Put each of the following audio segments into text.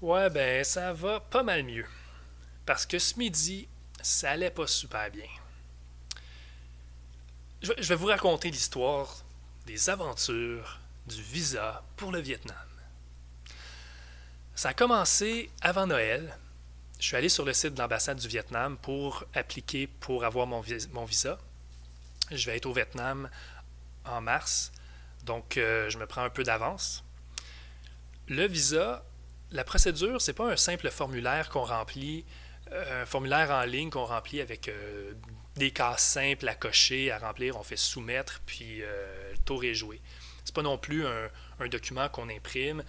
Ouais, ben, ça va pas mal mieux. Parce que ce midi, ça allait pas super bien. Je vais vous raconter l'histoire des aventures du visa pour le Vietnam. Ça a commencé avant Noël. Je suis allé sur le site de l'ambassade du Vietnam pour appliquer pour avoir mon visa. Je vais être au Vietnam en mars, donc je me prends un peu d'avance. Le visa, la procédure, c'est pas un simple formulaire qu'on remplit, un formulaire en ligne qu'on remplit avec des cases simples à cocher, à remplir, on fait soumettre, puis le tour est joué. C'est pas non plus un document qu'on imprime,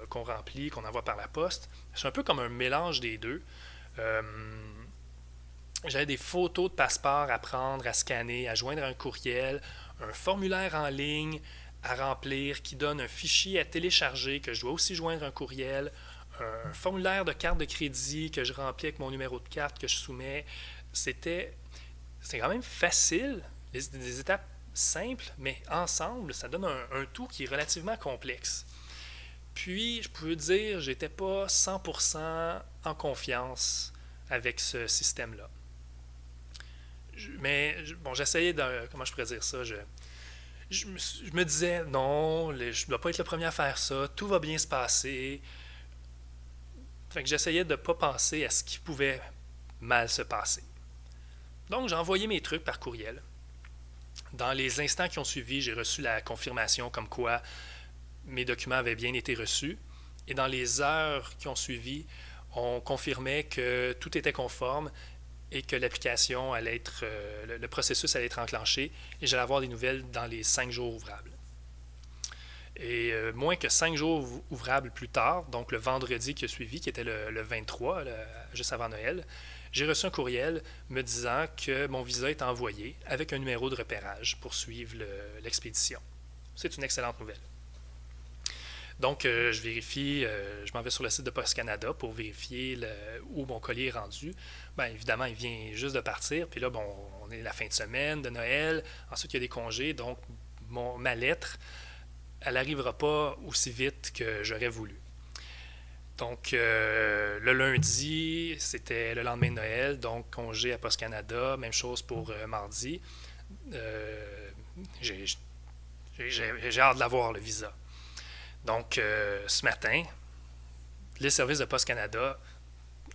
qu'on remplit, qu'on envoie par la poste. C'est un peu comme un mélange des deux. Euh, J'avais des photos de passeport à prendre, à scanner, à joindre un courriel, un formulaire en ligne à remplir qui donne un fichier à télécharger que je dois aussi joindre un courriel, un formulaire de carte de crédit que je remplis avec mon numéro de carte que je soumets. C'était c'est quand même facile, des étapes simples, mais ensemble, ça donne un tout qui est relativement complexe. Puis, je peux dire, j'étais pas 100% en confiance avec ce système-là. Mais bon, j'essayais de. Comment je pourrais dire ça? Je me disais, non, je ne dois pas être le premier à faire ça, tout va bien se passer. Fait que j'essayais de ne pas penser à ce qui pouvait mal se passer. Donc, j'ai envoyé mes trucs par courriel. Dans les instants qui ont suivi, j'ai reçu la confirmation comme quoi mes documents avaient bien été reçus. Et dans les heures qui ont suivi, on confirmait que tout était conforme et que l'application allait être, le processus allait être enclenché et j'allais avoir des nouvelles dans les 5 jours ouvrables. Et moins que 5 jours ouvrables plus tard, donc le vendredi qui a suivi, qui était le 23, juste avant Noël, j'ai reçu un courriel me disant que mon visa est envoyé avec un numéro de repérage pour suivre l'expédition. C'est une excellente nouvelle. Donc, je vérifie, je m'en vais sur le site de Post Canada pour vérifier où mon colis est rendu. Bien, évidemment, il vient juste de partir. Puis là, bon, on est la fin de semaine de Noël. Ensuite, il y a des congés. Donc, ma lettre, elle n'arrivera pas aussi vite que j'aurais voulu. Donc, le lundi, c'était le lendemain de Noël. Donc, congé à Post Canada. Même chose pour mardi. Euh, j'ai hâte de l'avoir, le visa. Donc, ce matin, le service de Post Canada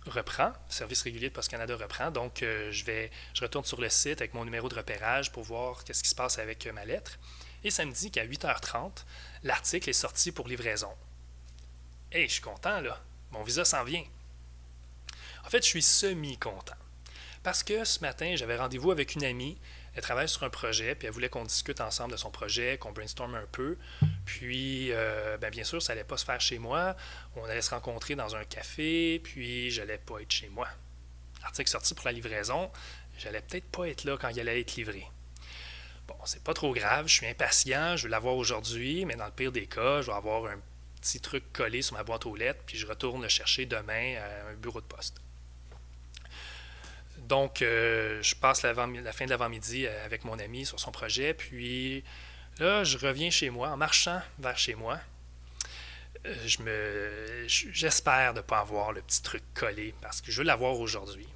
reprend, le service régulier de Post Canada reprend. Donc, je retourne sur le site avec mon numéro de repérage pour voir qu'est-ce qui se passe avec ma lettre. Et ça me dit qu'à 8h30, l'article est sorti pour livraison. Hey, je suis content là. Mon visa s'en vient. En fait, je suis semi-content. Parce que ce matin, j'avais rendez-vous avec une amie. Elle travaille sur un projet, puis elle voulait qu'on discute ensemble de son projet, qu'on brainstorme un peu. Puis, ben bien sûr, ça allait pas se faire chez moi. On allait se rencontrer dans un café, puis j'allais pas être chez moi. L'article sorti pour la livraison, j'allais peut-être pas être là quand il allait être livré. Bon, c'est pas trop grave, je suis impatient, je veux l'avoir aujourd'hui, mais dans le pire des cas, je vais avoir un petit truc collé sur ma boîte aux lettres, puis je retourne le chercher demain à un bureau de poste. Donc, je passe la fin de l'avant-midi avec mon ami sur son projet, puis là, je reviens chez moi, en marchant vers chez moi. J'espère ne pas avoir le petit truc collé parce que je veux l'avoir aujourd'hui.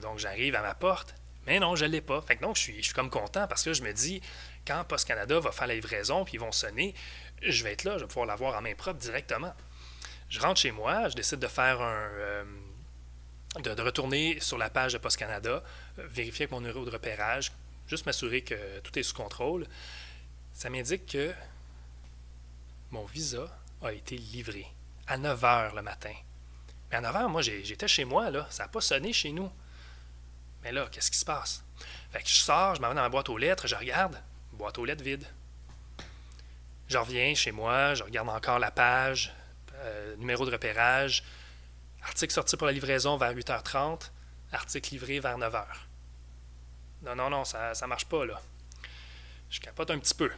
Donc, j'arrive à ma porte, mais non, je ne l'ai pas. Fait que donc, je suis comme content parce que je me dis, quand Post Canada va faire la livraison, puis ils vont sonner, je vais être là, je vais pouvoir l'avoir en main propre directement. Je rentre chez moi, je décide de faire de retourner sur la page de Post Canada, vérifier avec mon numéro de repérage, juste m'assurer que tout est sous contrôle. Ça m'indique que mon visa a été livré à 9h le matin. Mais à 9h, moi, j'étais chez moi, là. Ça n'a pas sonné chez nous. Mais là, qu'est-ce qui se passe? Fait que je sors, je m'en vais dans ma boîte aux lettres, je regarde, boîte aux lettres vide. Je reviens chez moi, je regarde encore la page, numéro de repérage, article sorti pour la livraison vers 8h30, article livré vers 9h. Non, non, non, ça marche pas, là. Je capote un petit peu.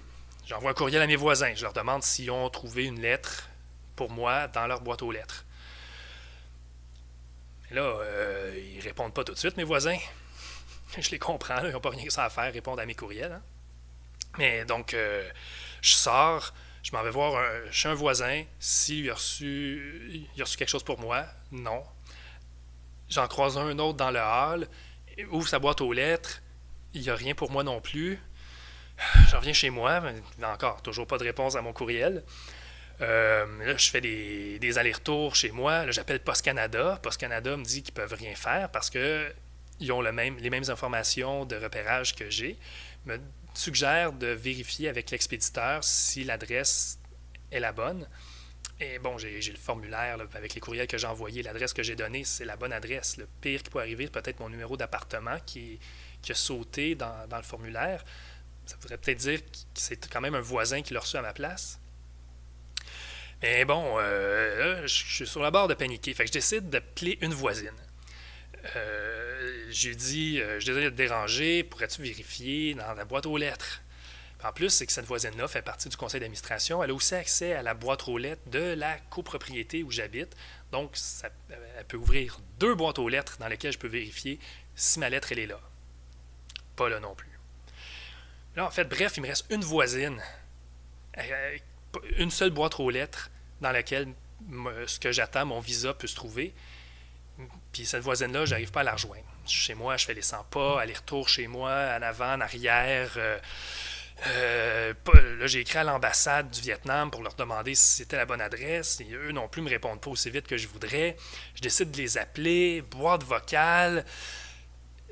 J'envoie un courriel à mes voisins. Je leur demande s'ils ont trouvé une lettre pour moi dans leur boîte aux lettres. Mais là, ils répondent pas tout de suite, mes voisins. Je les comprends, là, ils n'ont pas rien que ça à faire, répondre à mes courriels. Hein. Mais donc, je sors, Je m'en vais voir chez un voisin, s'il il a reçu quelque chose pour moi. Non. J'en croise un autre dans le hall, ouvre sa boîte aux lettres, il n'y a rien pour moi non plus. Je reviens chez moi, mais encore, toujours pas de réponse à mon courriel. Là, je fais des allers-retours chez moi. Là, j'appelle Post Canada. Post Canada me dit qu'ils peuvent rien faire parce que ils ont les mêmes informations de repérage que j'ai. Me suggère de vérifier avec l'expéditeur si l'adresse est la bonne. Et bon, j'ai le formulaire là, avec les courriels que j'ai envoyés. L'adresse que j'ai donnée, c'est la bonne adresse. Le pire qui peut arriver, c'est peut-être mon numéro d'appartement qui a sauté dans le formulaire. Ça voudrait peut-être dire que c'est quand même un voisin qui l'a reçu à ma place. Mais bon, là, je suis sur la barre de paniquer. Fait que je décide d'appeler une voisine. J'ai dit, je désolé de te déranger, pourrais-tu vérifier dans la boîte aux lettres? Puis en plus, c'est que cette voisine-là fait partie du conseil d'administration. Elle a aussi accès à la boîte aux lettres de la copropriété où j'habite. Donc, elle peut ouvrir 2 boîtes aux lettres dans lesquelles je peux vérifier si ma lettre, elle est là. Pas là non plus. Là, en fait, bref, il me reste une voisine, une seule boîte aux lettres dans laquelle ce que j'attends, mon visa, peut se trouver. Puis cette voisine-là, j'arrive pas à la rejoindre. Chez moi, je fais les 100 pas, aller-retour chez moi, en avant, en arrière. Là, j'ai écrit à l'ambassade du Vietnam pour leur demander si c'était la bonne adresse. Et eux non plus me répondent pas aussi vite que je voudrais. Je décide de les appeler, boîte vocale.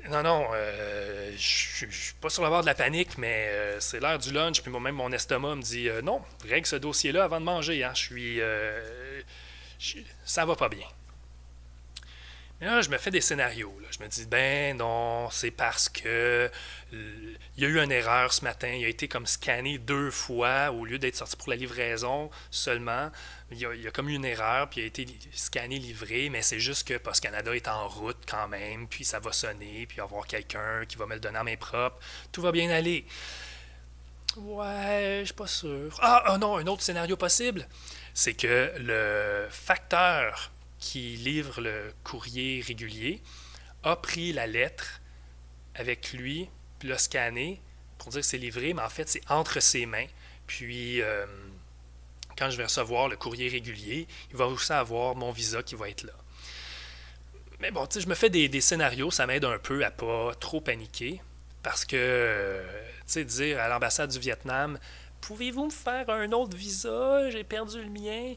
Non, je suis pas sur la barre de la panique, mais c'est l'heure du lunch, puis même mon estomac me dit non, règle ce dossier-là avant de manger. Hein. Ça va pas bien. Mais là, je me fais des scénarios. Là. Je me dis, ben non, c'est parce que il y a eu une erreur ce matin. Il a été comme scanné 2 fois au lieu d'être sorti pour la livraison seulement. Il y a comme eu une erreur, puis il a été scanné, livré, mais c'est juste que Post Canada est en route quand même, puis ça va sonner, puis il va y avoir quelqu'un qui va me le donner en main propre. Tout va bien aller. Ouais, je suis pas sûr. Non, un autre scénario possible, c'est que le facteur qui livre le courrier régulier a pris la lettre avec lui, puis l'a scanné pour dire que c'est livré, mais en fait, c'est entre ses mains. Puis, quand je vais recevoir le courrier régulier, il va aussi avoir mon visa qui va être là. Mais bon, tu sais, je me fais des scénarios, ça m'aide un peu à pas trop paniquer, parce que, tu sais, dire à l'ambassade du Vietnam, pouvez-vous me faire un autre visa? J'ai perdu le mien.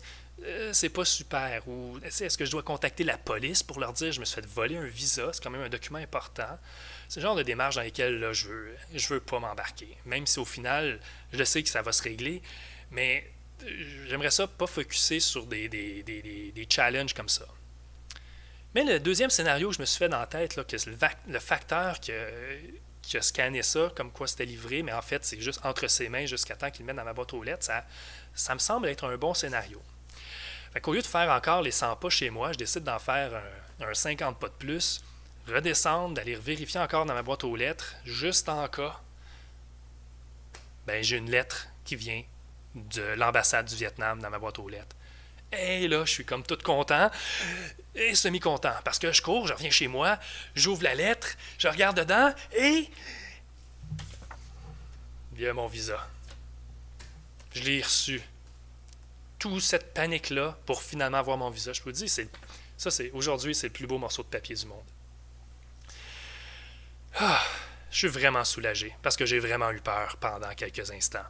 C'est pas super. Ou est-ce que je dois contacter la police pour leur dire je me suis fait voler un visa? C'est quand même un document important. C'est le genre de démarche dans lesquelles là, je veux pas m'embarquer. Même si au final, je sais que ça va se régler, mais j'aimerais ça pas focusser sur des challenges comme ça. Mais le deuxième scénario que je me suis fait dans la tête, là, que c'est le facteur qui a scanné ça, comme quoi c'était livré, mais en fait, c'est juste entre ses mains jusqu'à temps qu'il le mette dans ma boîte aux lettres, ça me semble être un bon scénario. Fait qu'au lieu de faire encore les 100 pas chez moi, je décide d'en faire un 50 pas de plus, redescendre, d'aller vérifier encore dans ma boîte aux lettres, juste en cas, ben j'ai une lettre qui vient de l'ambassade du Vietnam dans ma boîte aux lettres. Et là, je suis comme tout content et semi-content, parce que je cours, je reviens chez moi, j'ouvre la lettre, je regarde dedans et il y a mon visa. Je l'ai reçu. Toute cette panique-là pour finalement avoir mon visa. Je vous dis, aujourd'hui, c'est le plus beau morceau de papier du monde. Je suis vraiment soulagé parce que j'ai vraiment eu peur pendant quelques instants.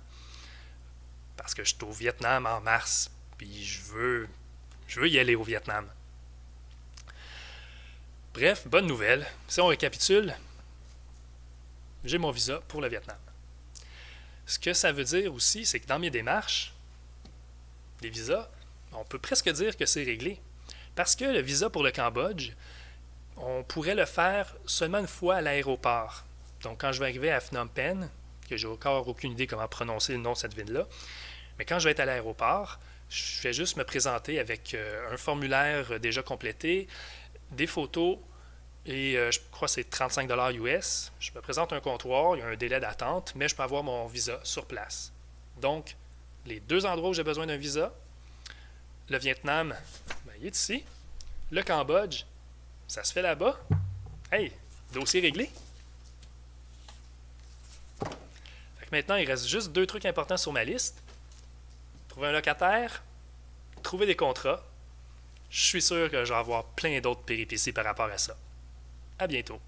Parce que je suis au Vietnam en mars, puis je veux y aller au Vietnam. Bref, bonne nouvelle. Si on récapitule, j'ai mon visa pour le Vietnam. Ce que ça veut dire aussi, c'est que dans mes démarches, les visas, on peut presque dire que c'est réglé. Parce que le visa pour le Cambodge, on pourrait le faire seulement une fois à l'aéroport. Donc quand je vais arriver à Phnom Penh, que j'ai encore aucune idée comment prononcer le nom de cette ville-là, mais quand je vais être à l'aéroport, je vais juste me présenter avec un formulaire déjà complété, des photos, et je crois que c'est 35 $ US. Je me présente à un comptoir, il y a un délai d'attente, mais je peux avoir mon visa sur place. Donc, les 2 endroits où j'ai besoin d'un visa, le Vietnam, ben, il est ici. Le Cambodge, ça se fait là-bas. Hey, dossier réglé. Fait que maintenant, il reste juste 2 trucs importants sur ma liste. Trouver un locataire, trouver des contrats. Je suis sûr que je vais avoir plein d'autres péripéties par rapport à ça. À bientôt.